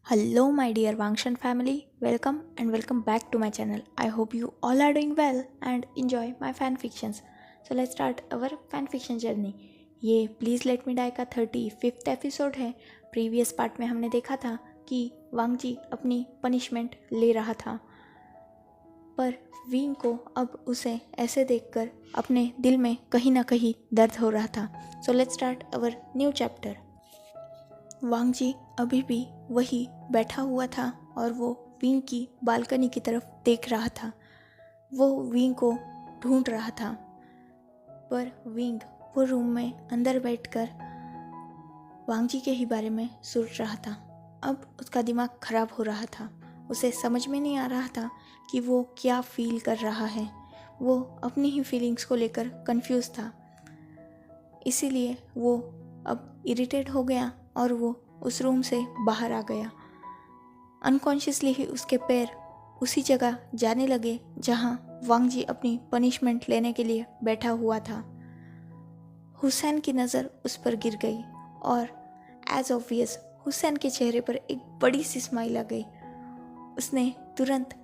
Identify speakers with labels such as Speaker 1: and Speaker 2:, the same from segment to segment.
Speaker 1: Hello, my dear Vangshan family. Welcome back to my channel. I hope you all are doing well and enjoy my fan fictions. So let's start our fan fiction journey. ये please let me die का 35th episode है. Previous part में हमने देखा था कि वांगजी अपनी punishment ले रहा था, पर विंग को अब उसे ऐसे देखकर अपने दिल में कहीं ना कहीं दर्द हो रहा था. So let's start our new chapter. वांगजी अभी भी वही बैठा हुआ था और वो विंग की बालकनी की तरफ देख रहा था. वो विंग को ढूंढ रहा था, पर विंग वो रूम में अंदर बैठकर वांगजी के ही बारे में सोच रहा था. अब उसका दिमाग खराब हो रहा था. उसे समझ में नहीं आ रहा था कि वो क्या फील कर रहा है. वो अपनी ही फीलिंग्स को लेकर कंफ्यूज था. इसीलिए वो अब इरिटेट हो गया और वो उस रूम से बाहर आ गया. अनकॉन्शियसली ही उसके पैर उसी जगह जाने लगे जहां वांगजी अपनी पनिशमेंट लेने के लिए बैठा हुआ था. हुसैन की नज़र उस पर गिर गई और एज ऑब्वियस हुसैन के चेहरे पर एक बड़ी सी स्माइल आ गई. उसने तुरंत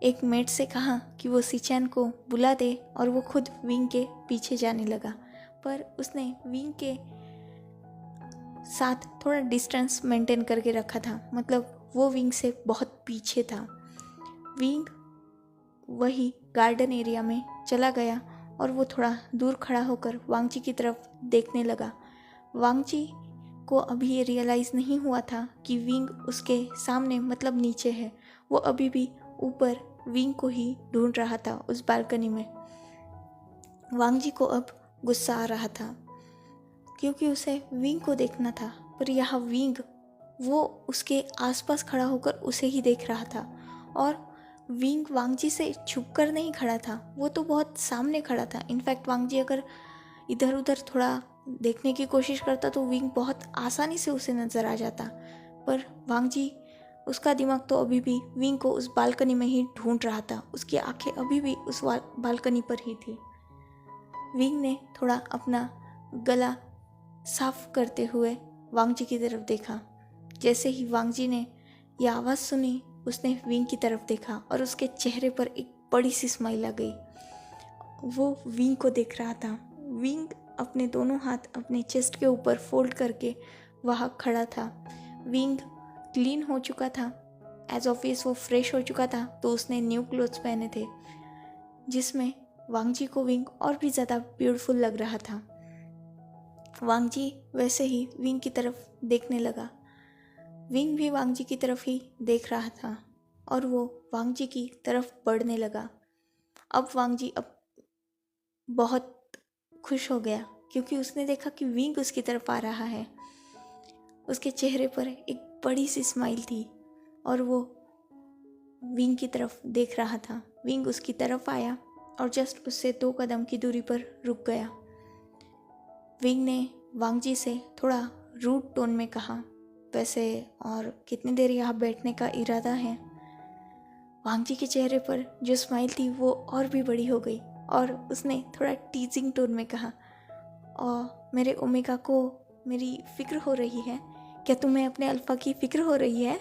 Speaker 1: एक मेट से कहा कि वो सिचैन को बुला दे और वो खुद विंग के पीछे जाने लगा. पर उसने विंग के साथ थोड़ा डिस्टेंस मेंटेन करके रखा था, मतलब वो विंग से बहुत पीछे था. विंग वही गार्डन एरिया में चला गया और वो थोड़ा दूर खड़ा होकर वांगजी की तरफ देखने लगा. वांगजी को अभी ये रियलाइज़ नहीं हुआ था कि विंग उसके सामने मतलब नीचे है. वो अभी भी ऊपर विंग को ही ढूंढ रहा था उस बालकनी में. वांगजी को अब गुस्सा आ रहा था क्योंकि उसे विंग को देखना था, पर यह विंग वो उसके आसपास खड़ा होकर उसे ही देख रहा था. और विंग वांगजी से छुपकर नहीं खड़ा था, वो तो बहुत सामने खड़ा था. इनफैक्ट वांगजी अगर इधर उधर थोड़ा देखने की कोशिश करता तो विंग बहुत आसानी से उसे नज़र आ जाता. पर वांगजी, उसका दिमाग तो अभी भी विंग को उस बालकनी में ही ढूंढ रहा था. उसकी आंखें अभी भी उस बालकनी पर ही थी. विंग ने थोड़ा अपना गला साफ करते हुए वांगजी की तरफ देखा. जैसे ही वांगजी ने यह आवाज़ सुनी, उसने विंग की तरफ देखा और उसके चेहरे पर एक बड़ी सी स्माइल आ गई. वो विंग को देख रहा था. विंग अपने दोनों हाथ अपने चेस्ट के ऊपर फोल्ड करके वहाँ खड़ा था. विंग क्लीन हो चुका था. एज ऑब्वियस वो फ्रेश हो चुका था, तो उसने न्यू क्लोथ्स पहने थे जिसमें वांगजी को विंग और भी ज़्यादा ब्यूटीफुल लग रहा था. वांगजी वैसे ही विंग की तरफ देखने लगा. विंग भी वांगजी की तरफ ही देख रहा था और वो वांगजी की तरफ बढ़ने लगा. अब वांगजी अब बहुत खुश हो गया क्योंकि उसने देखा कि विंग उसकी तरफ आ रहा है. उसके चेहरे पर एक बड़ी सी स्माइल थी और वो विंग की तरफ देख रहा था. विंग उसकी तरफ आया और जस्ट उससे 2 कदम की दूरी पर रुक गया. विंग ने वांगजी से थोड़ा रूड टोन में कहा, वैसे और कितनी देर यहाँ बैठने का इरादा है. वांगजी के चेहरे पर जो स्माइल थी वो और भी बड़ी हो गई और उसने थोड़ा टीजिंग टोन में कहा, और मेरे ओमेगा को मेरी फ़िक्र हो रही है क्या? तुम्हें अपने अल्फ़ा की फ़िक्र हो रही है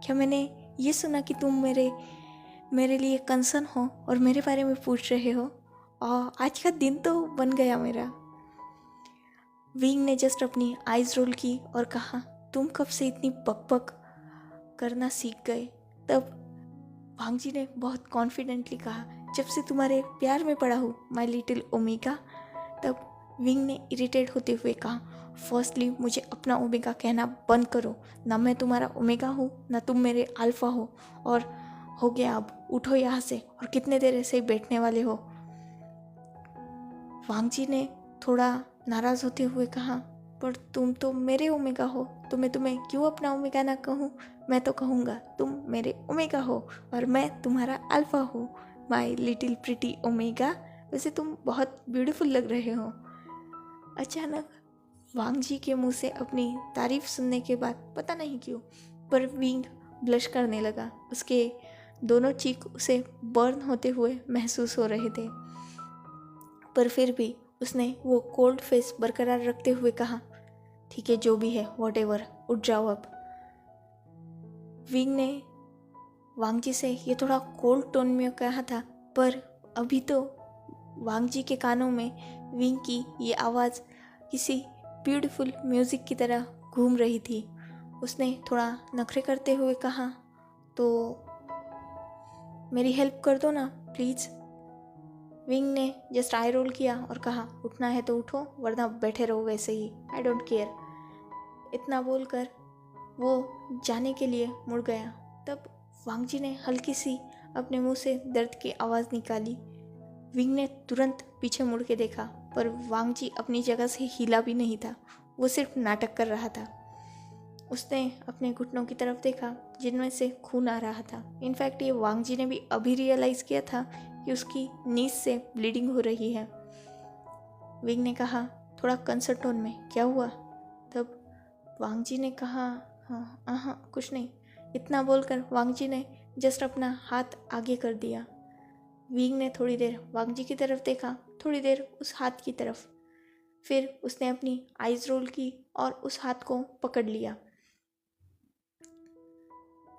Speaker 1: क्या? मैंने ये सुना कि तुम मेरे लिए कंसर्न हो और मेरे बारे में पूछ रहे हो, और आज का दिन तो बन गया मेरा. विंग ने जस्ट अपनी आइज़ रोल की और कहा, तुम कब से इतनी बकबक करना सीख गए? तब वांगजी ने बहुत कॉन्फिडेंटली कहा, जब से तुम्हारे प्यार में पड़ा हूँ माय लिटिल ओमेगा. तब विंग ने इरिटेट होते हुए कहा, फर्स्टली मुझे अपना ओमेगा कहना बंद करो. ना मैं तुम्हारा ओमेगा हूँ ना तुम मेरे अल्फ़ा हो. और हो गया, अब उठो यहाँ से. और कितने देर ऐसे ही बैठने वाले हो? वांगजी ने थोड़ा नाराज़ होते हुए कहा, पर तुम तो मेरे ओमेगा हो, तो मैं तुम्हें क्यों अपना ओमेगा ना कहूँ? मैं तो कहूँगा तुम मेरे ओमेगा हो और मैं तुम्हारा अल्फ़ा हूँ, माय लिटिल प्रिटी ओमेगा. वैसे तुम बहुत ब्यूटीफुल लग रहे हो. अचानक वांगजी के मुंह से अपनी तारीफ सुनने के बाद पता नहीं क्यों पर विंग ब्लश करने लगा. उसके दोनों चीक उसे बर्न होते हुए महसूस हो रहे थे, पर फिर भी उसने वो कोल्ड फेस बरकरार रखते हुए कहा, ठीक है जो भी है, वॉट एवर, उठ जाओ अब. विंग ने वांग जी से ये थोड़ा कोल्ड टोन में कहा था, पर अभी तो वांग जी के कानों में विंग की ये आवाज़ किसी ब्यूटीफुल म्यूज़िक की तरह घूम रही थी। उसने थोड़ा नखरे करते हुए कहा, तो मेरी हेल्प कर दो ना प्लीज़। विंग ने जस्ट आई रोल किया और कहा, उठना है तो उठो, वरना बैठे रहो वैसे ही, आई डोंट केयर। इतना बोलकर वो जाने के लिए मुड़ गया। तब वांग जी ने हल्की सी अपने मुंह से दर्द की आवाज़ निकाली। विंग ने तुरंत पीछे मुड़ के देखा, पर वांग जी अपनी जगह से हिला भी नहीं था, वो सिर्फ नाटक कर रहा था। उसने अपने घुटनों की तरफ देखा जिनमें से खून आ रहा था। इनफैक्ट ये वांग जी ने भी अभी रियलाइज़ किया था कि उसकी नीज से ब्लीडिंग हो रही है। विंग ने कहा थोड़ा कंसर्न टोन में, क्या हुआ? तब वांग जी ने कहा, हाँ हाँ कुछ नहीं। इतना बोलकर वांग जी ने जस्ट अपना हाथ आगे कर दिया। विंग ने थोड़ी देर वांग जी की तरफ देखा, थोड़ी देर उस हाथ की तरफ, फिर उसने अपनी आइज रोल की और उस हाथ को पकड़ लिया।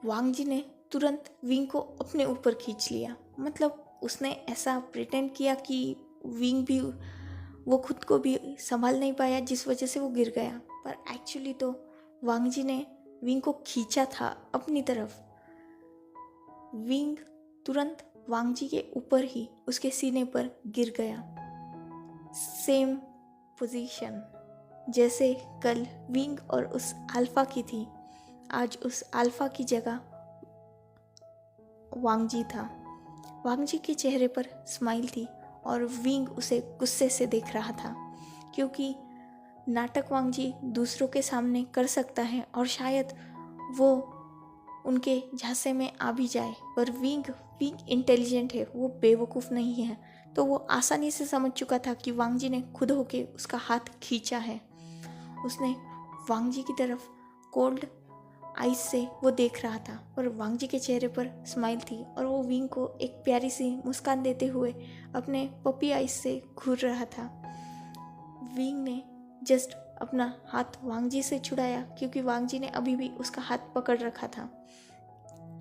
Speaker 1: वांग जी ने तुरंत विंग को अपने ऊपर खींच लिया। मतलब उसने ऐसा प्रिटेंड किया कि विंग भी, वो खुद को भी संभाल नहीं पाया, जिस वजह से वो गिर गया। पर एक्चुअली तो वांग जी ने विंग को खींचा था अपनी तरफ। विंग तुरंत वांग जी के ऊपर ही उसके सीने पर गिर गया। सेम पोजीशन जैसे कल विंग और उस अल्फा की थी, आज उस अल्फा की जगह वांग जी था। वांग जी के चेहरे पर स्माइल थी और विंग उसे गुस्से से देख रहा था, क्योंकि नाटक वांग जी दूसरों के सामने कर सकता है और शायद वो उनके झांसे में आ भी जाए, पर विंग इंटेलिजेंट है, वो बेवकूफ़ नहीं है। तो वो आसानी से समझ चुका था कि वांग जी ने खुद होके उसका हाथ खींचा है। उसने वांग जी की तरफ कोल्ड आइज से वो देख रहा था और वांग जी के चेहरे पर स्माइल थी और वो विंग को एक प्यारी सी मुस्कान देते हुए अपने पपी आइज से घूर रहा था। विंग ने जस्ट अपना हाथ वांग जी से छुड़ाया, क्योंकि वांग जी ने अभी भी उसका हाथ पकड़ रखा था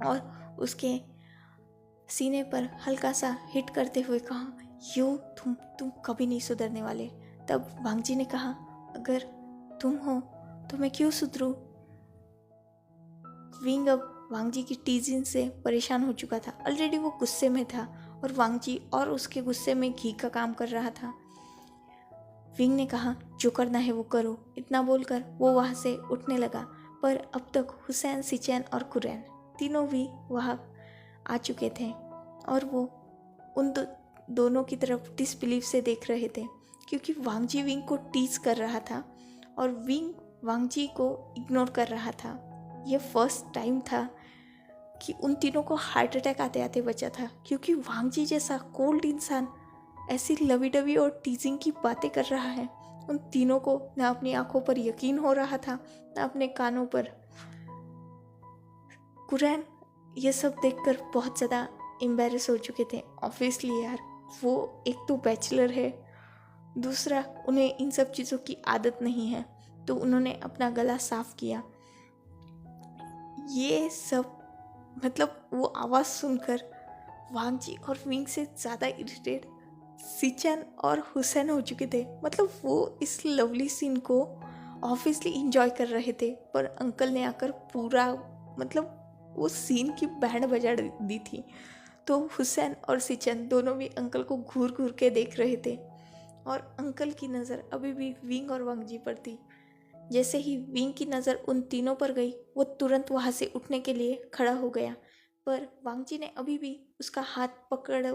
Speaker 1: और उसके सीने पर हल्का सा हिट करते हुए कहा, यू तुम कभी नहीं सुधरने वाले। तब वांग जी ने कहा, अगर तुम हो तो मैं क्यों सुधरूं? विंग अब वांग जी की टीजिंग से परेशान हो चुका था। ऑलरेडी वो गुस्से में था और वांग जी और उसके गुस्से में घी का काम कर रहा था। विंग ने कहा, जो करना है वो करो। इतना बोलकर वो वहाँ से उठने लगा, पर अब तक हुसैन, सिचैन और कुरैन तीनों भी वहाँ आ चुके थे और वो उन दोनों की तरफ डिसबिलीव से देख रहे थे, क्योंकि वांग जी विंग को टीज कर रहा था और विंग वांग जी को इग्नोर कर रहा था। ये फर्स्ट टाइम था कि उन तीनों को हार्ट अटैक आते आते बचा था, क्योंकि वांग जी जैसा कोल्ड इंसान ऐसी लवी डवी और टीजिंग की बातें कर रहा है। उन तीनों को ना अपनी आंखों पर यकीन हो रहा था, ना अपने कानों पर। कुरैन ये सब देखकर बहुत ज़्यादा एम्बेरस हो चुके थे। ऑब्वियसली यार, वो एक तो बैचलर है, दूसरा उन्हें इन सब चीज़ों की आदत नहीं है, तो उन्होंने अपना गला साफ किया। ये सब मतलब वो आवाज़ सुनकर वांग जी और विंग से ज़्यादा इरिटेट सिचन और हुसैन हो चुके थे। मतलब वो इस लवली सीन को ऑब्वियसली इंजॉय कर रहे थे, पर अंकल ने आकर पूरा मतलब वो सीन की बैंड बजा दी थी। तो हुसैन और सिचन दोनों भी अंकल को घूर घूर के देख रहे थे और अंकल की नज़र अभी भी विंग और वांग जी पर थी। जैसे ही विंग की नज़र उन तीनों पर गई, वो तुरंत वहाँ से उठने के लिए खड़ा हो गया, पर वांग जी ने अभी भी उसका हाथ पकड़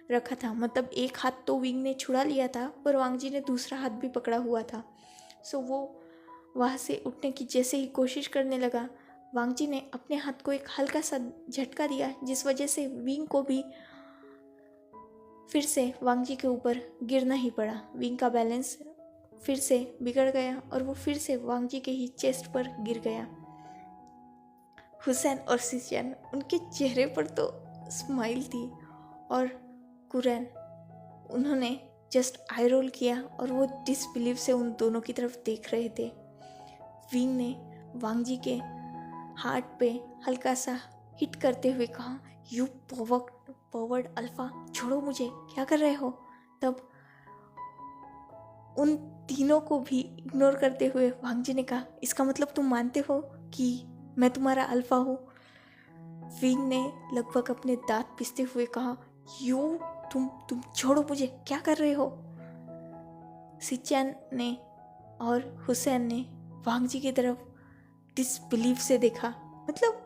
Speaker 1: रखा था। मतलब एक हाथ तो विंग ने छुड़ा लिया था, पर वांग जी ने दूसरा हाथ भी पकड़ा हुआ था। सो वो वहाँ से उठने की जैसे ही कोशिश करने लगा, वांग जी ने अपने हाथ को एक हल्का सा झटका दिया, जिस वजह से विंग को भी फिर से वांग जी के ऊपर गिरना ही पड़ा। विंग का बैलेंस फिर से बिगड़ गया और वो फिर से वांग जी के ही चेस्ट पर गिर गया। हुसैन और सिचैन, उनके चेहरे पर तो स्माइल थी और कुरैन, उन्होंने जस्ट आई रोल किया और वो डिसबिलीव से उन दोनों की तरफ देख रहे थे। विंग ने वांग जी के हार्ट पे हल्का सा हिट करते हुए कहा, यू पॉवर्ड अल्फा, छोड़ो मुझे, क्या कर रहे हो। तब उन तीनों को भी इग्नोर करते हुए वांग जी ने कहा, इसका मतलब तुम मानते हो कि मैं तुम्हारा अल्फा हूँ। विंग ने लगभग अपने दांत पिसते हुए कहा, यू तुम छोड़ो मुझे, क्या कर रहे हो। सिचैन ने और हुसैन ने वांग जी की तरफ डिसबिलीव से देखा। मतलब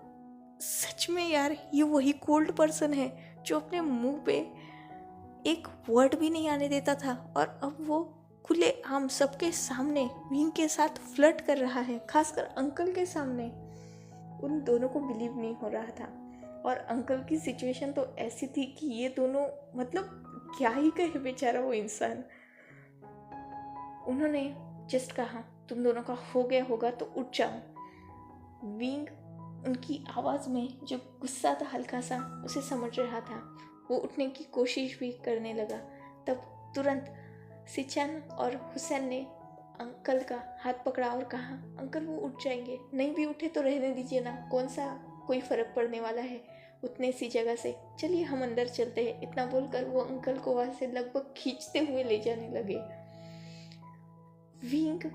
Speaker 1: सच में यार, ये वही कोल्ड पर्सन है जो अपने मुंह पे एक वर्ड भी नहीं आने देता था, और अब वो खुले आम सबके सामने विंग के साथ फ्लर्ट कर रहा है, खासकर अंकल के सामने। उन दोनों को बिलीव नहीं हो रहा था, और अंकल की सिचुएशन तो ऐसी थी कि ये दोनों, मतलब क्या ही कहे बेचारा वो इंसान। उन्होंने जस्ट कहा, तुम दोनों का हो गया होगा तो उठ जाओ। विंग उनकी आवाज़ में जो गुस्सा था हल्का सा, उसे समझ रहा था। वो उठने की कोशिश भी करने लगा। तब तुरंत सिचैन और हुसैन ने अंकल का हाथ पकड़ा और कहा, अंकल वो उठ जाएंगे, नहीं भी उठे तो रहने दीजिए ना, कौन सा कोई फ़र्क पड़ने वाला है उतने सी जगह से, चलिए हम अंदर चलते हैं। इतना बोलकर वो अंकल को वहाँ से लगभग खींचते हुए ले जाने लगे। विंग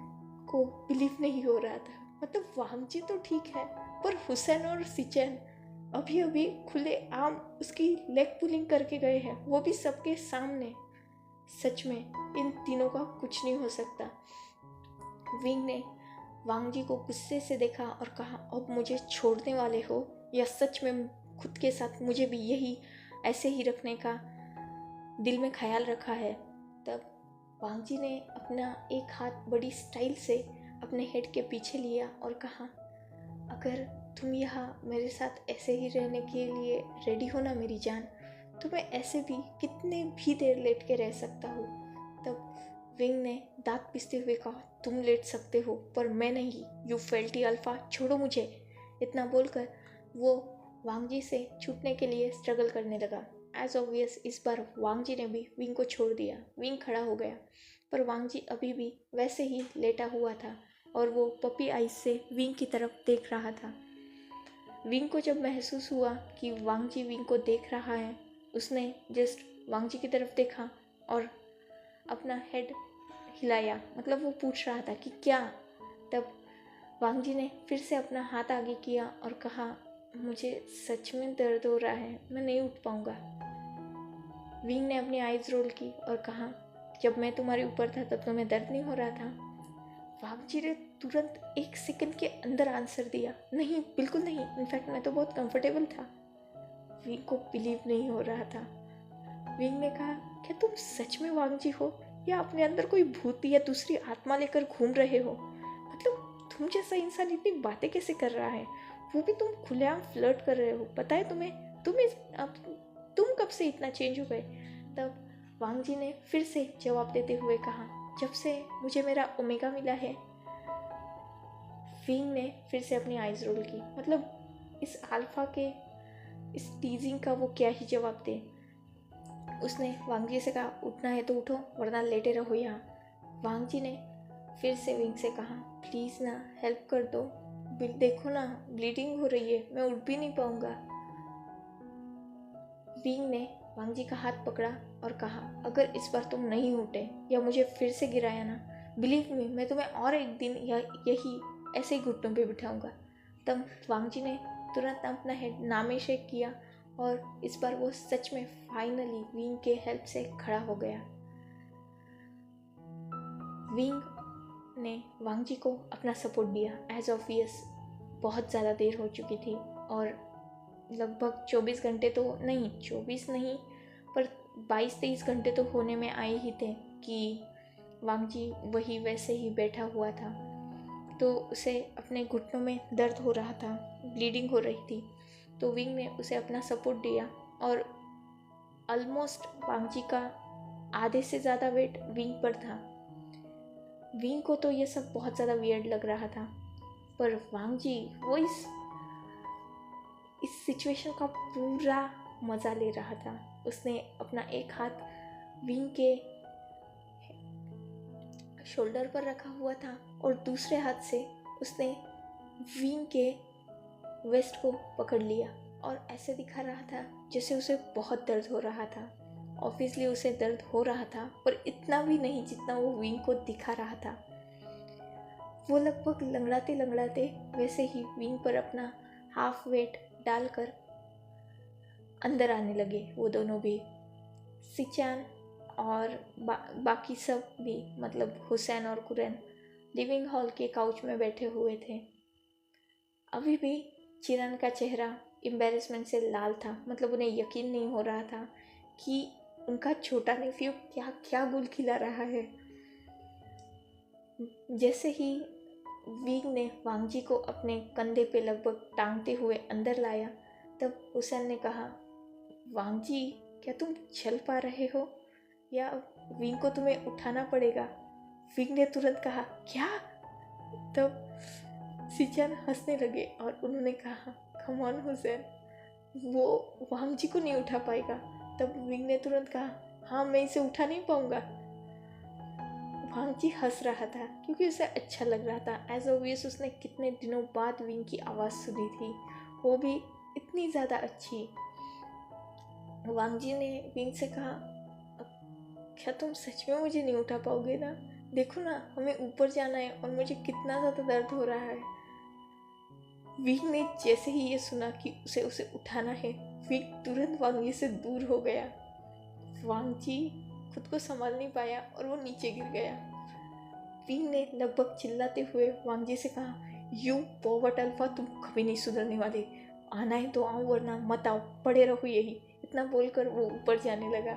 Speaker 1: को बिलीव नहीं हो रहा था, मतलब वांग जी तो ठीक है, पर हुसैन और सिचैन अभी अभी खुले आम उसकी लेग पुलिंग करके गए हैं, वो भी सबके सामने। सच में इन तीनों का कुछ नहीं हो सकता। विंग ने वांग जी को गुस्से से देखा और कहा, अब मुझे छोड़ने वाले हो या सच में खुद के साथ मुझे भी यही ऐसे ही रखने का दिल में ख्याल रखा है। तब वांग जी ने अपना एक हाथ बड़ी स्टाइल से अपने हेड के पीछे लिया और कहा, अगर तुम यहाँ मेरे साथ ऐसे ही रहने के लिए रेडी हो ना मेरी जान, तो मैं ऐसे भी कितने भी देर लेट के रह सकता हूँ। तब विंग ने दांत पिसते हुए कहा, तुम लेट सकते हो पर मैं नहीं, यू फेल्टी अल्फा, छोड़ो मुझे। इतना बोलकर वो वांग जी से छूटने के लिए स्ट्रगल करने लगा। एज ऑब्वियस इस बार वांग जी ने भी विंग को छोड़ दिया। विंग खड़ा हो गया, पर वांग जी अभी भी वैसे ही लेटा हुआ था और वो पपी आइज से विंग की तरफ देख रहा था। विंग को जब महसूस हुआ कि वांग जी विंग को देख रहा है, उसने जस्ट वांग जी की तरफ देखा और अपना हेड हिलाया, मतलब वो पूछ रहा था कि क्या। तब वांग जी ने फिर से अपना हाथ आगे किया और कहा, मुझे सच में दर्द हो रहा है, मैं नहीं उठ पाऊंगा। विंग ने अपनी आइज रोल की और कहा, जब मैं तुम्हारे ऊपर था तब तुम्हें दर्द नहीं हो रहा था। वांग जी ने तुरंत 1 सेकंड के अंदर आंसर दिया, नहीं बिल्कुल नहीं, इनफैक्ट मैं तो बहुत कंफर्टेबल था। विंग को बिलीव नहीं हो रहा था। विंग ने कहा, क्या तुम सच में वांग जी हो या अपने अंदर कोई भूत या दूसरी आत्मा लेकर घूम रहे हो। मतलब तुम जैसा इंसान इतनी बातें कैसे कर रहा है, वो भी तुम खुलेआम फ्लर्ट कर रहे हो, पता है अब तुम कब से इतना चेंज हो गए। तब वांग जी ने फिर से जवाब देते हुए कहा, जब से मुझे मेरा ओमेगा मिला है। विंग ने फिर से अपनी आइज रोल की, मतलब इस अल्फा के इस टीजिंग का वो क्या ही जवाब दे। उसने वांग जी से कहा, उठना है तो उठो वरना लेटे रहो यहाँ। वांग जी ने फिर से विंग से कहा, प्लीज़ ना हेल्प कर दो, देखो ना ब्लीडिंग हो रही है, मैं उठ भी नहीं पाऊंगा। विंग ने वांग जी का हाथ पकड़ा और कहा, अगर इस बार तुम नहीं उठे या मुझे फिर से गिराया ना, बिलीव मी मैं तुम्हें और एक दिन या यही ऐसे ही घुटनों पे बिठाऊंगा। तब वांग जी ने तुरंत अपना हेड नामे शेक किया और इस बार वो सच में फाइनली विंग के हेल्प से खड़ा हो गया। विंग ने वांग जी को अपना सपोर्ट दिया। एज ऑब्वियस बहुत ज़्यादा देर हो चुकी थी और लगभग 24 घंटे तो नहीं, 24 नहीं पर 22-23 घंटे तो होने में आए ही थे कि वांग जी वही वैसे ही बैठा हुआ था। तो उसे अपने घुटनों में दर्द हो रहा था, ब्लीडिंग हो रही थी। तो विंग ने उसे अपना सपोर्ट दिया और ऑलमोस्ट वांग जी का आधे से ज़्यादा वेट विंग पर था। विंग को तो ये सब बहुत ज़्यादा वियर्ड लग रहा था, पर वांग जी वो इस सिचुएशन का पूरा मज़ा ले रहा था। उसने अपना एक हाथ विंग के शोल्डर पर रखा हुआ था और दूसरे हाथ से उसने विंग के वेस्ट को पकड़ लिया और ऐसे दिखा रहा था जैसे उसे बहुत दर्द हो रहा था। ऑब्वियसली उसे दर्द हो रहा था, पर इतना भी नहीं जितना वो विंग को दिखा रहा था। वो लगभग लंगड़ाते लंगड़ाते वैसे ही विंग पर अपना हाफ वेट डालकर अंदर आने लगे। वो दोनों भी, सिचान और बाकी सब भी, मतलब हुसैन और कुरैन लिविंग हॉल के काउच में बैठे हुए थे। अभी भी चिरन का चेहरा एम्बेरसमेंट से लाल था। मतलब उन्हें यकीन नहीं हो रहा था कि उनका छोटा नेफ्यू क्या क्या गुल खिला रहा है। जैसे ही विंग ने वांगजी को अपने कंधे पे लगभग टांगते हुए अंदर लाया, तब हुसैन ने कहा, वांगजी क्या तुम चल पा रहे हो या विंग को तुम्हें उठाना पड़ेगा? विंग ने तुरंत कहा, क्या? तब सिचान हंसने लगे और उन्होंने कहा, कम ऑन हुसैन, वो वांगजी को नहीं उठा पाएगा। तब विंग ने तुरंत कहा, हाँ मैं इसे उठा नहीं पाऊंगा। वांगजी हंस रहा था क्योंकि उसे अच्छा लग रहा था। एज ऑब्वियस उसने कितने दिनों बाद विंग की आवाज़ सुनी थी, वो भी इतनी ज़्यादा अच्छी। वांगजी ने विंग से कहा, क्या तुम सच में मुझे नहीं उठा पाओगे ना? देखो ना, हमें ऊपर जाना है और मुझे कितना ज़्यादा दर्द हो रहा है। विंग ने जैसे ही ये सुना कि उसे उठाना है, विंग तुरंत वांगजी से दूर हो गया। वांगजी खुद को संभाल नहीं पाया और वो नीचे गिर गया। विंग ने लगभग चिल्लाते हुए वांगजी से कहा, यू पॉवर्ट अल्फा, तुम कभी नहीं सुधरने वाले। आना है तो आओ वरना मत आओ, पड़े रहो यही। इतना बोलकर वो ऊपर जाने लगा।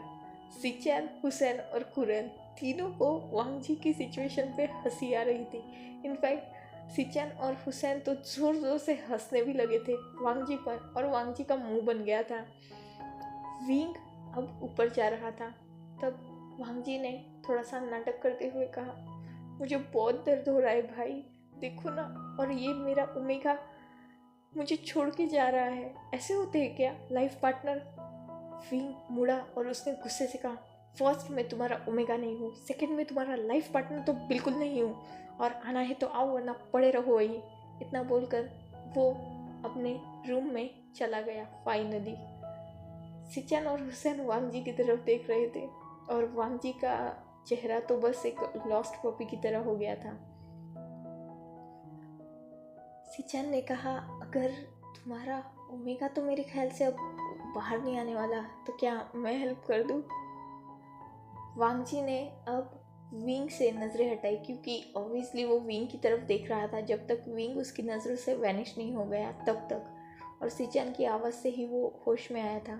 Speaker 1: सिचान, हुसैन और कुरैन तीनों को वांगजी की सिचुएशन पे हंसी आ रही थी। इनफैक्ट सिचान और हुसैन तो जोर जोर से हंसने भी लगे थे वांगजी पर, और वांगजी का मुंह बन गया था। विंग अब ऊपर जा रहा था। तब वांगजी ने थोड़ा सा नाटक करते हुए कहा, मुझे बहुत दर्द हो रहा है भाई, देखो ना, और ये मेरा ओमेगा मुझे छोड़ के जा रहा है। ऐसे होते हैं क्या लाइफ पार्टनर? विंग मुड़ा और उसने गुस्से से कहा, फर्स्ट मैं तुम्हारा ओमेगा नहीं हूँ, सेकंड में तुम्हारा लाइफ पार्टनर तो बिल्कुल नहीं हूँ, और आना है तो आओ वरना पड़े रहो वही। इतना बोलकर वो अपने रूम में चला गया। फाइनली सिचान और हुसैन वांगजी की तरफ देख रहे थे और वांगजी का चेहरा तो बस एक लॉस्ट पपी की तरह हो गया था। सिचान ने कहा, अगर तुम्हारा ओमेगा तो मेरे ख्याल से अब बाहर नहीं आने वाला, तो क्या मैं हेल्प कर दूं? वांगजी ने अब विंग से नज़रें हटाई क्योंकि ऑब्वियसली वो विंग की तरफ देख रहा था जब तक विंग उसकी नज़रों से वैनिश नहीं हो गया तब तक। और सिचान की आवाज़ से ही वो होश में आया था।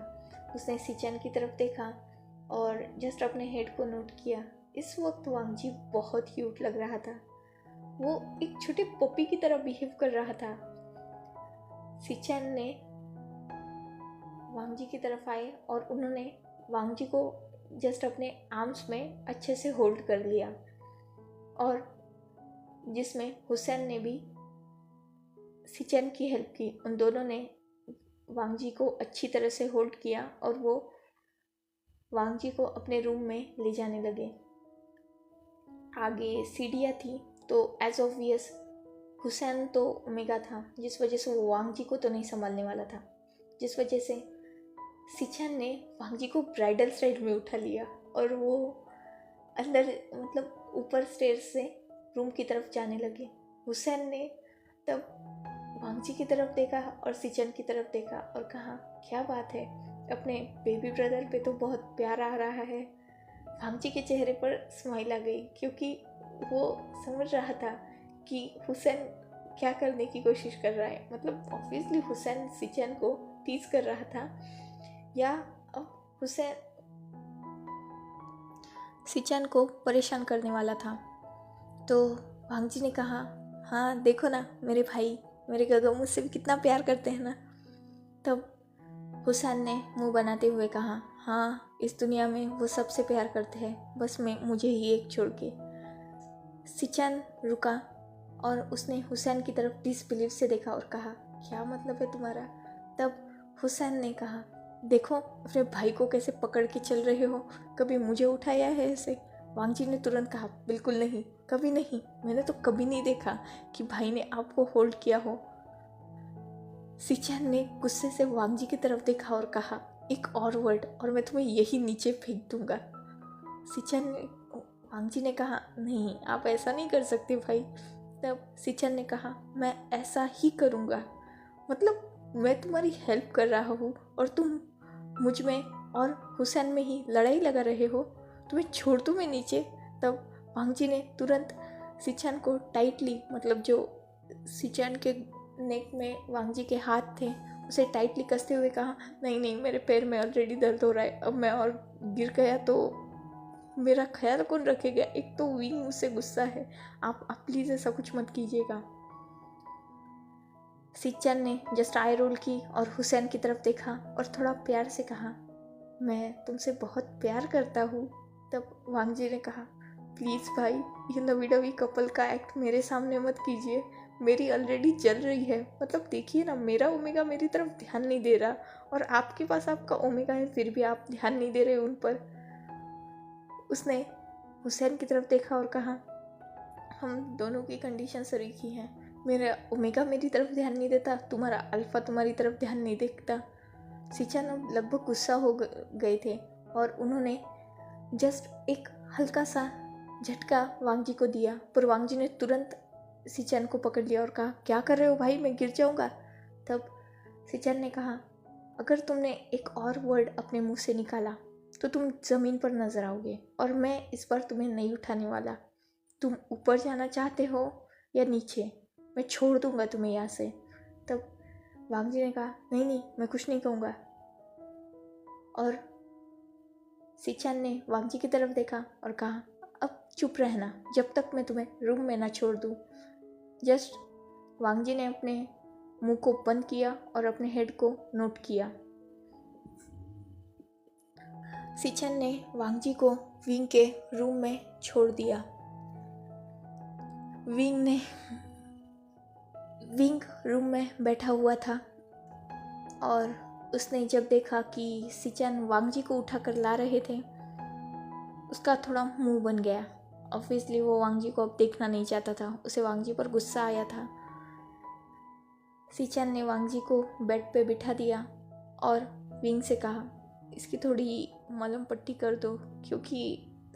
Speaker 1: उसने सिचान की तरफ देखा और जस्ट अपने हेड को नोट किया। इस वक्त वांगजी बहुत क्यूट लग रहा था। वो एक छोटे पपी की तरह बिहेव कर रहा था। सिचान ने वांगजी की तरफ आए और उन्होंने वांगजी को जस्ट अपने आर्म्स में अच्छे से होल्ड कर लिया, और जिसमें हुसैन ने भी सिचान की हेल्प की। उन दोनों ने वांगजी को अच्छी तरह से होल्ड किया और वो वांगजी को अपने रूम में ले जाने लगे। आगे सीढ़ियाँ थी तो एज ऑब्वियस हुसैन तो ओमेगा था, जिस वजह से वो वांगजी को तो नहीं संभालने वाला था, जिस वजह से सिचान ने वांगजी को ब्राइडल साइड में उठा लिया और वो अंदर, मतलब ऊपर स्टेयर्स से रूम की तरफ जाने लगे। हुसैन ने तब वांगजी की तरफ देखा और सिचान की तरफ देखा और कहा, क्या बात है, अपने बेबी ब्रदर पे तो बहुत प्यार आ रहा है। वांगजी के चेहरे पर स्माइल आ गई क्योंकि वो समझ रहा था कि हुसैन क्या करने की कोशिश कर रहा है। मतलब ऑब्वियसली हुसैन सिचान को टीज कर रहा था या अब हुसैन सिचान को परेशान करने वाला था। तो वांगजी ने कहा, हाँ देखो ना मेरे भाई, मेरे गगो मुझसे भी कितना प्यार करते हैं ना। तब हुसैन ने मुंह बनाते हुए कहा, हाँ इस दुनिया में वो सबसे प्यार करते हैं, बस मुझे ही एक छोड़ के। सिचान रुका और उसने हुसैन की तरफ डिसबिलीव से देखा और कहा, क्या मतलब है तुम्हारा? तब हुसैन ने कहा, देखो अपने भाई को कैसे पकड़ के चल रहे हो, कभी मुझे उठाया है ऐसे? वांगजी ने तुरंत कहा, बिल्कुल नहीं, कभी नहीं, मैंने तो कभी नहीं देखा कि भाई ने आपको होल्ड किया हो। सिचन ने गुस्से से वांग जी की तरफ देखा और कहा, एक और वर्ड और मैं तुम्हें यही नीचे फेंक दूंगा। सिचन ने वांग जी ने कहा, नहीं आप ऐसा नहीं कर सकते भाई। तब सिचन ने कहा, मैं ऐसा ही करूँगा, मतलब मैं तुम्हारी हेल्प कर रहा हूँ और तुम मुझ में और हुसैन में ही लड़ाई लगा रहे हो, तुम्हें छोड़ दूँ मैं नीचे। तब वांग जी ने तुरंत सिचन को टाइटली, मतलब जो सिचन के नेक में वांग जी के हाथ थे उसे टाइटली कसते हुए कहा, नहीं नहीं मेरे पैर में ऑलरेडी दर्द हो रहा है, अब मैं और गिर गया तो मेरा ख्याल कौन रखेगा, एक तो विंग मुझसे गुस्सा है, आप प्लीज़ ऐसा कुछ मत कीजिएगा। सिचन ने जस्ट आई रोल की और हुसैन की तरफ देखा और थोड़ा प्यार से कहा, मैं तुमसे बहुत प्यार करता हूँ। तब वांग जी ने कहा, प्लीज़ भाई ये लवी डवी कपल का एक्ट मेरे सामने मत कीजिए, मेरी ऑलरेडी जल रही है, मतलब देखिए ना मेरा ओमेगा मेरी तरफ ध्यान नहीं दे रहा और आपके पास आपका ओमेगा है फिर भी आप ध्यान नहीं दे रहे उन पर। उसने हुसैन की तरफ देखा और कहा, हम दोनों की कंडीशन सही की हैं, मेरा ओमेगा मेरी तरफ ध्यान नहीं देता, तुम्हारा अल्फा तुम्हारी तरफ ध्यान नहीं देखता। सिचन अब लगभग गुस्सा हो गए थे और उन्होंने जस्ट एक हल्का सा झटका वांग जी को दिया, पर वांग जी ने तुरंत सिचन को पकड़ लिया और कहा, क्या कर रहे हो भाई, मैं गिर जाऊंगा। तब सिचन ने कहा, अगर तुमने एक और वर्ड अपने मुंह से निकाला तो तुम ज़मीन पर नजर आओगे और मैं इस बार तुम्हें नहीं उठाने वाला, तुम ऊपर जाना चाहते हो या नीचे, मैं छोड़ दूंगा तुम्हें यहाँ से। तब वांग जी ने कहा, नहीं नहीं मैं कुछ नहीं कहूँगा। और सिचन ने वांग जी की तरफ देखा और कहा, अब चुप रहना जब तक मैं तुम्हें रूम में ना छोड़ दूँ। जस्ट वांग जी ने अपने मुंह को बंद किया और अपने हेड को नोट किया। सिचन ने वांग जी को विंग के रूम में छोड़ दिया। विंग रूम में बैठा हुआ था और उसने जब देखा कि सिचन वांग जी को उठाकर ला रहे थे, उसका थोड़ा मुंह बन गया। ऑब्वियसली वो वांग जी को अब देखना नहीं चाहता था, उसे वांग जी पर गुस्सा आया था। सिचन ने वांग जी को बेड पे बिठा दिया और विंग से कहा, इसकी थोड़ी मलहम पट्टी कर दो क्योंकि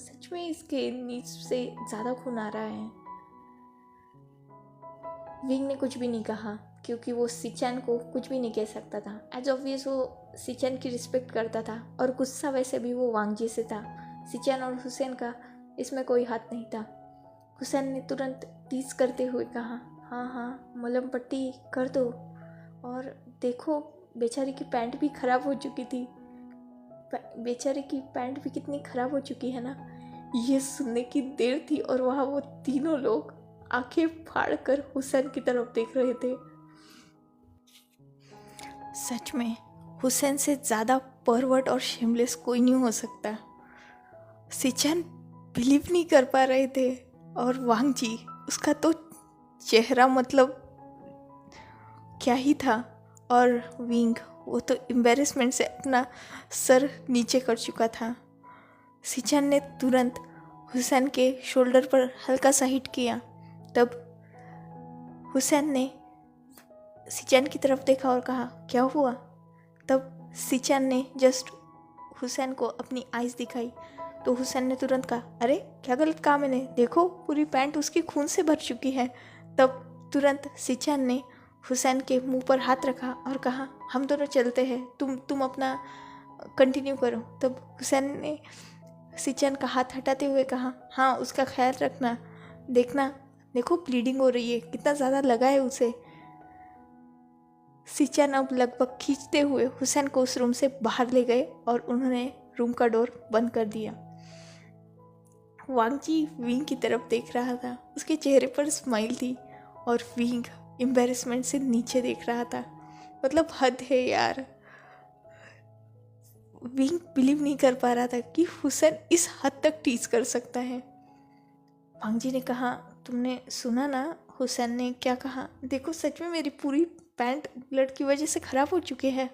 Speaker 1: सच में इसके नीचे से ज़्यादा खून आ रहा है। विंग ने कुछ भी नहीं कहा क्योंकि वो सिचन को कुछ भी नहीं कह सकता था। एज ऑब्वियस वो सिचन की रिस्पेक्ट करता था और गुस्सा वैसे भी वो वांग जी से था। सिचन और हुसैन का इसमें कोई हाथ नहीं था। हुसैन ने तुरंत टीज करते हुए कहा, हाँ हाँ मलहम पट्टी कर दो, और देखो बेचारी की पैंट भी ख़राब हो चुकी थी, बेचारे की पैंट भी कितनी ख़राब हो चुकी है ना। ये सुनने की देर थी और वहाँ वो तीनों लोग आंखें फाड़ कर हुसैन की तरफ देख रहे थे। सच में हुसैन से ज़्यादा परवर्ट और शेमलेस कोई नहीं हो सकता। सिचन बिलीव नहीं कर पा रहे थे और वांग जी, उसका तो चेहरा मतलब क्या ही था, और विंग वो तो एम्बेरसमेंट से अपना सर नीचे कर चुका था। सिचन ने तुरंत हुसैन के शोल्डर पर हल्का सा हिट किया। तब हुसैन ने सिचन की तरफ देखा और कहा, क्या हुआ। तब सिचन ने जस्ट हुसैन को अपनी आइज़ दिखाई तो हुसैन ने तुरंत कहा, अरे क्या गलत कहा मैंने, देखो पूरी पैंट उसकी खून से भर चुकी है। तब तुरंत सिचन ने हुसैन के मुंह पर हाथ रखा और कहा, हम दोनों चलते हैं, तुम अपना कंटिन्यू करो। तब हुसैन ने सिचन का हाथ हटाते हुए कहा, हाँ उसका ख्याल रखना, देखना देखो ब्लीडिंग हो रही है, कितना ज़्यादा लगा है उसे। सिचन अब लगभग खींचते हुए हुसैन को उस रूम से बाहर ले गए और उन्होंने रूम का डोर बंद कर दिया। वांग जी विंग की तरफ देख रहा था, उसके चेहरे पर स्माइल थी और विंग एम्बेरसमेंट से नीचे देख रहा था। मतलब हद है यार। विंग बिलीव नहीं कर पा रहा था कि हुसैन इस हद तक टीज कर सकता है। वांग जी ने कहा, तुमने सुना ना हुसैन ने क्या कहा, देखो सच में मेरी पूरी पैंट ब्लड की वजह से ख़राब हो चुके हैं।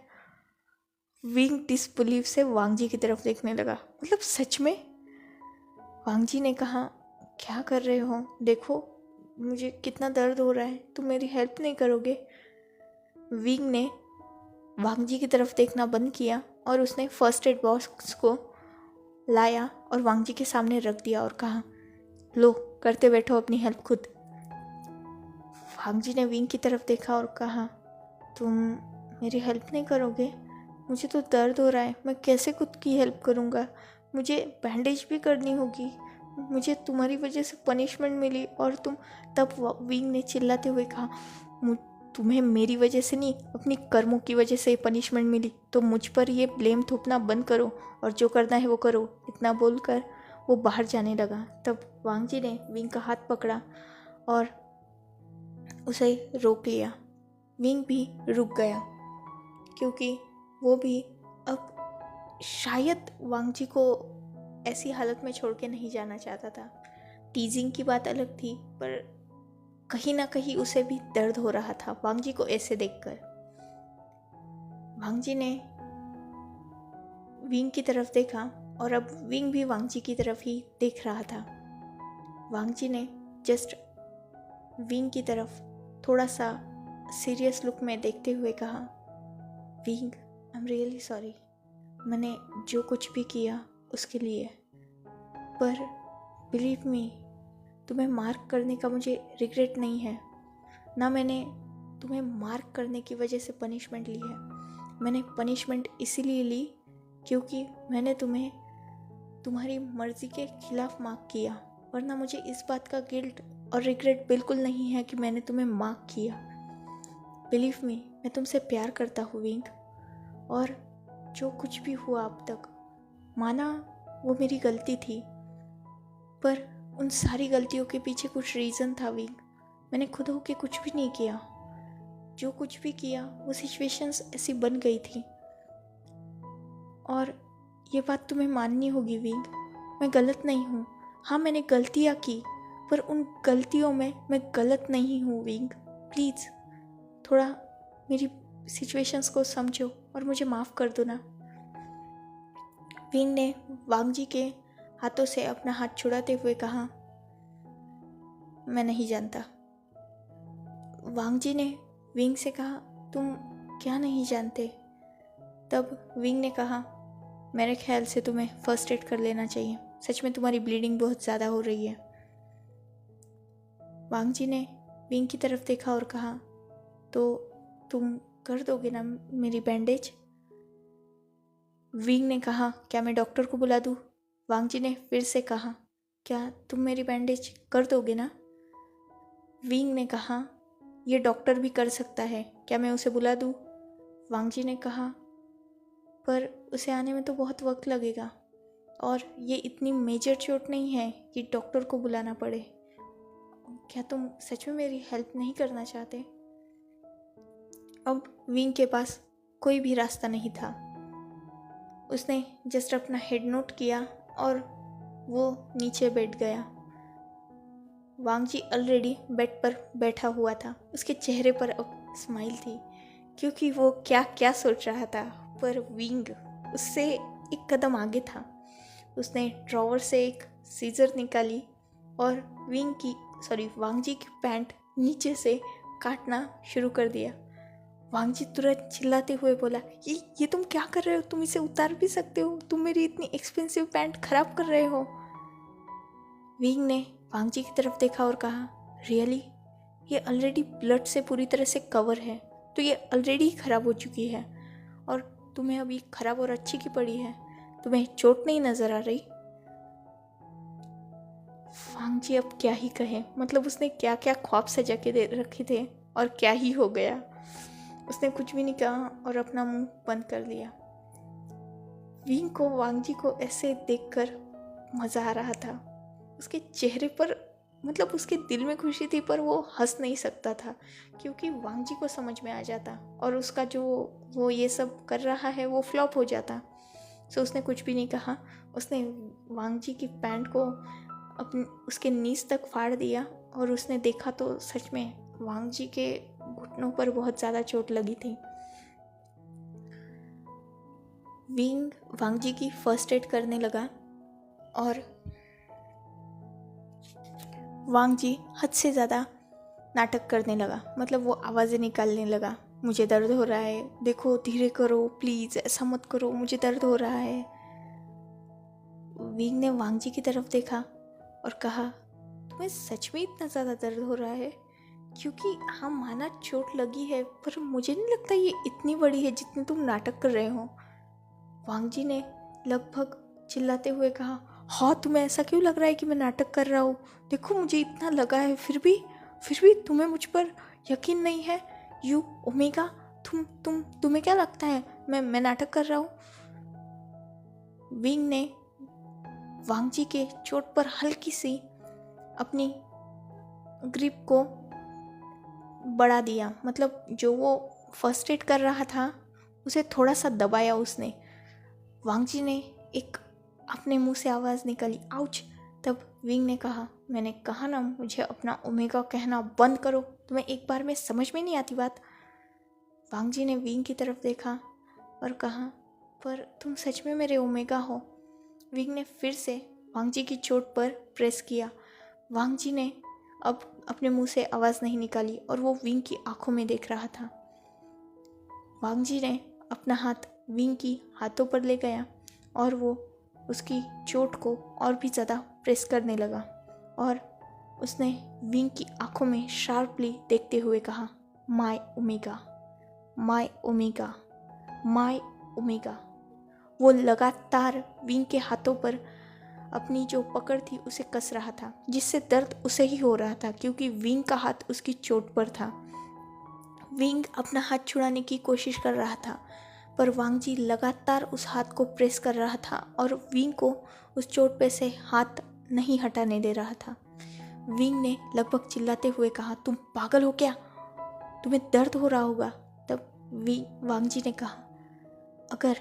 Speaker 1: विंग डिसबिलीव से वांग जी की तरफ देखने लगा, मतलब सच में। वांग जी ने कहा, क्या कर रहे हो, देखो मुझे कितना दर्द हो रहा है, तुम मेरी हेल्प नहीं करोगे। विंग ने वांग जी की तरफ देखना बंद किया और उसने फर्स्ट एड बॉक्स को लाया और वांग जी के सामने रख दिया और कहा, लो करते बैठो अपनी हेल्प खुद। वांग जी ने विंग की तरफ देखा और कहा, तुम मेरी हेल्प नहीं करोगे? मुझे तो दर्द हो रहा है, मैं कैसे खुद की हेल्प करूँगा? मुझे बैंडेज भी करनी होगी, मुझे तुम्हारी वजह से पनिशमेंट मिली। और तुम, तब विंग ने चिल्लाते हुए कहा, तुम्हें मेरी वजह से नहीं, अपनी कर्मों की वजह से पनिशमेंट मिली, तो मुझ पर ये ब्लेम थोपना बंद करो और जो करना है वो करो। इतना बोलकर वो बाहर जाने लगा। तब वांग जी ने विंग का हाथ पकड़ा और उसे रोक लिया। विंग भी रुक गया क्योंकि वो भी अब शायद वांग जी को ऐसी हालत में छोड़ के नहीं जाना चाहता था। टीजिंग की बात अलग थी, पर कहीं ना कहीं उसे भी दर्द हो रहा था वांग जी को ऐसे देखकर। वांग जी ने विंग की तरफ देखा और अब विंग भी वांग जी की तरफ ही देख रहा था। वांग जी ने जस्ट विंग की तरफ थोड़ा सा सीरियस लुक में देखते हुए कहा, wing, I am really sorry, मैंने जो कुछ भी किया उसके लिए, पर बिलीव मी, तुम्हें मार्क करने का मुझे रिग्रेट नहीं है। ना मैंने तुम्हें मार्क करने की वजह से पनिशमेंट ली है। मैंने पनिशमेंट इसीलिए ली क्योंकि मैंने तुम्हें तुम्हारी मर्जी के खिलाफ मार्क किया, वरना मुझे इस बात का गिल्ट और रिग्रेट बिल्कुल नहीं है कि मैंने तुम्हें मार्क किया। बिलीव मी, मैं तुमसे प्यार करता हूँ विंग, और जो कुछ भी हुआ अब तक, माना वो मेरी गलती थी, पर उन सारी गलतियों के पीछे कुछ रीज़न था विंग। मैंने खुद होके कुछ भी नहीं किया। जो कुछ भी किया वो सिचुएशंस ऐसी बन गई थी। और ये बात तुम्हें माननी होगी विंग, मैं गलत नहीं हूँ। हाँ, मैंने गलतियाँ की, पर उन गलतियों में मैं गलत नहीं हूँ विंग। प्लीज़ थोड़ा मेरी सिचुएशंस को समझो और मुझे माफ़ कर दो ना। विंग ने वांग जी के हाथों से अपना हाथ छुड़ाते हुए कहा, मैं नहीं जानता। वांग जी ने विंग से कहा, तुम क्या नहीं जानते? तब विंग ने कहा, मेरे ख्याल से तुम्हें फर्स्ट एड कर लेना चाहिए, सच में तुम्हारी ब्लीडिंग बहुत ज़्यादा हो रही है। वांग जी ने विंग की तरफ देखा और कहा, तो तुम कर दोगे ना मेरी बैंडेज? विंग ने कहा, क्या मैं डॉक्टर को बुला दूँ? वांग जी ने फिर से कहा, क्या तुम मेरी बैंडेज कर दोगे ना? विंग ने कहा, ये डॉक्टर भी कर सकता है, क्या मैं उसे बुला दूँ? वांग जी ने कहा, पर उसे आने में तो बहुत वक्त लगेगा और ये इतनी मेजर चोट नहीं है कि डॉक्टर को बुलाना पड़े। क्या तुम सच में मेरी हेल्प नहीं करना चाहते? अब विंग के पास कोई भी रास्ता नहीं था। उसने जस्ट अपना हेड नोट किया और वो नीचे बैठ गया। वांग जी ऑलरेडी बेड पर बैठा हुआ था। उसके चेहरे पर अब स्माइल थी क्योंकि वो क्या क्या सोच रहा था, पर विंग उससे एक कदम आगे था। उसने ड्रॉवर से एक सीजर निकाली और वांग जी की पैंट नीचे से काटना शुरू कर दिया। वांग जी तुरंत चिल्लाते हुए बोला, ये तुम क्या कर रहे हो? तुम इसे उतार भी सकते हो, तुम मेरी इतनी एक्सपेंसिव पैंट खराब कर रहे हो। विंग ने वांग जी की तरफ देखा और कहा, रियली? ये ऑलरेडी ब्लड से पूरी तरह से कवर है, तो ये ऑलरेडी ख़राब हो चुकी है और तुम्हें अभी ख़राब और अच्छी की पड़ी है, तुम्हें चोट नहीं नज़र आ रही? वांग जी अब क्या ही कहे, मतलब उसने क्या क्या ख्वाब सजा के दे रखे थे और क्या ही हो गया। उसने कुछ भी नहीं कहा और अपना मुंह बंद कर लिया। विंग को वांग जी को ऐसे देखकर मज़ा आ रहा था। उसके चेहरे पर, मतलब उसके दिल में खुशी थी, पर वो हंस नहीं सकता था क्योंकि वांग जी को समझ में आ जाता और उसका जो वो ये सब कर रहा है वो फ्लॉप हो जाता। सो उसने कुछ भी नहीं कहा। उसने वांग जी की पैंट को उसके नीज तक फाड़ दिया और उसने देखा तो सच में वांग जी के घुटनों पर बहुत ज़्यादा चोट लगी थी। विंग वांग जी की फर्स्ट एड करने लगा और वांग जी हद से ज़्यादा नाटक करने लगा, मतलब वो आवाज़ें निकालने लगा। मुझे दर्द हो रहा है, देखो धीरे करो प्लीज़, ऐसा मत करो, मुझे दर्द हो रहा है। विंग ने वांग जी की तरफ देखा और कहा, तुम्हें सच में इतना ज़्यादा दर्द हो रहा है? क्योंकि हाँ माना चोट लगी है, पर मुझे नहीं लगता ये इतनी बड़ी है जितनी तुम नाटक कर रहे हो। वांग जी ने लगभग चिल्लाते हुए कहा, हाँ तुम्हें ऐसा क्यों लग रहा है कि मैं नाटक कर रहा हूँ? देखो मुझे इतना लगा है, फिर भी तुम्हें मुझ पर यकीन नहीं है। यू ओमेगा, तुम्हें क्या लगता है मैं नाटक कर रहा हूँ? विंग ने वांग जी के चोट पर हल्की सी अपनी ग्रिप को बढ़ा दिया, मतलब जो वो फर्स्ट एड कर रहा था उसे थोड़ा सा दबाया उसने। वांग जी ने एक अपने मुंह से आवाज़ निकाली, आउच। तब विंग ने कहा, मैंने कहा ना मुझे अपना ओमेगा कहना बंद करो, तुम्हें एक बार में समझ में नहीं आती बात? वांग जी ने विंग की तरफ देखा और कहा, पर तुम सच में मेरे ओमेगा हो। विंग ने फिर से वांग जी की चोट पर प्रेस किया। वांग जी ने अब अपने मुंह से आवाज़ नहीं निकाली और वो विंग की आंखों में देख रहा था। वांग जी ने अपना हाथ विंग की हाथों पर ले गया और वो उसकी चोट को और भी ज़्यादा प्रेस करने लगा और उसने विंग की आंखों में शार्पली देखते हुए कहा, my omega, my omega, my omega. वो लगातार विंग के हाथों पर अपनी जो पकड़ थी उसे कस रहा था, जिससे दर्द उसे ही हो रहा था क्योंकि विंग का हाथ उसकी चोट पर था। विंग अपना हाथ छुड़ाने की कोशिश कर रहा था, पर वांग जी लगातार उस हाथ को प्रेस कर रहा था और विंग को उस चोट पे से हाथ नहीं हटाने दे रहा था। विंग ने लगभग चिल्लाते हुए कहा, तुम पागल हो क्या? तुम्हें दर्द हो रहा होगा। तब वांग जी ने कहा, अगर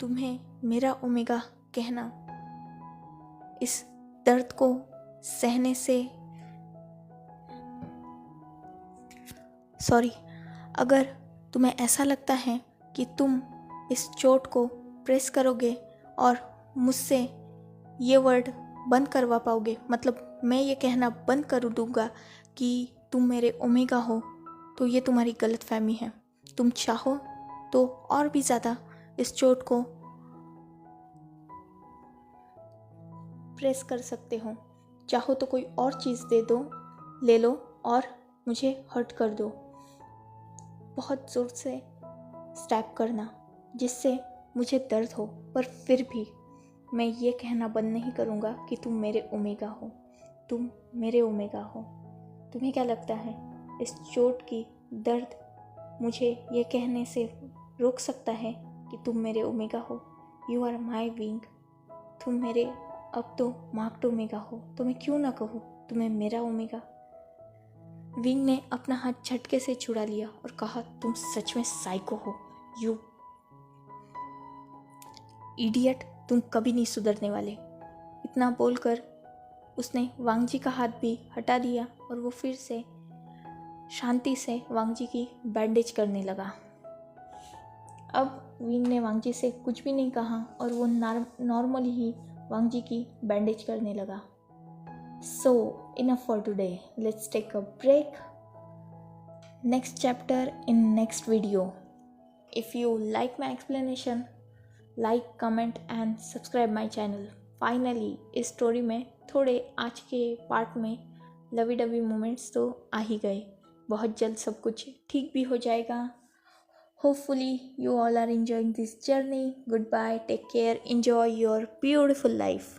Speaker 1: तुम्हें मेरा ओमेगा कहना इस दर्द को सहने से अगर तुम्हें ऐसा लगता है कि तुम इस चोट को प्रेस करोगे और मुझसे ये वर्ड बंद करवा पाओगे, मतलब मैं ये कहना बंद कर दूंगा कि तुम मेरे ओमेगा हो, तो ये तुम्हारी गलतफहमी है। तुम चाहो तो और भी ज़्यादा इस चोट को प्रेस कर सकते हो, चाहो तो कोई और चीज़ ले लो और मुझे हर्ट कर दो, बहुत ज़ोर से स्टैप करना जिससे मुझे दर्द हो, पर फिर भी मैं ये कहना बंद नहीं करूँगा कि तुम मेरे ओमेगा हो, तुम मेरे ओमेगा हो। तुम्हें क्या लगता है इस चोट की दर्द मुझे ये कहने से रोक सकता है कि तुम मेरे ओमेगा हो? यू आर माई विंग, तुम मेरे अब तो मार्क्ड ओमेगा हो, तो मैं क्यों ना कहूँ तुम्हें मेरा ओमेगा। विंग ने अपना हाथ झटके से छुड़ा लिया और कहा, तुम सच में साइको हो, यू इडियट, तुम कभी नहीं सुधरने वाले। इतना बोलकर उसने वांग जी का हाथ भी हटा दिया और वो फिर से शांति से वांग जी की बैंडेज करने लगा। अब विंग ने वांग जी से कुछ भी नहीं कहा और वो नॉर्मली ही वांग जी की बैंडेज करने लगा। So enough for today. Let's take a break. Next chapter in next video. If you like my explanation, like, comment and subscribe my channel. Finally इस स्टोरी में थोड़े आज के पार्ट में लवी डवी मोमेंट्स तो आ ही गए। बहुत जल्द सब कुछ ठीक भी हो जाएगा। Hopefully you all are enjoying this journey. Goodbye, take care, enjoy your beautiful life.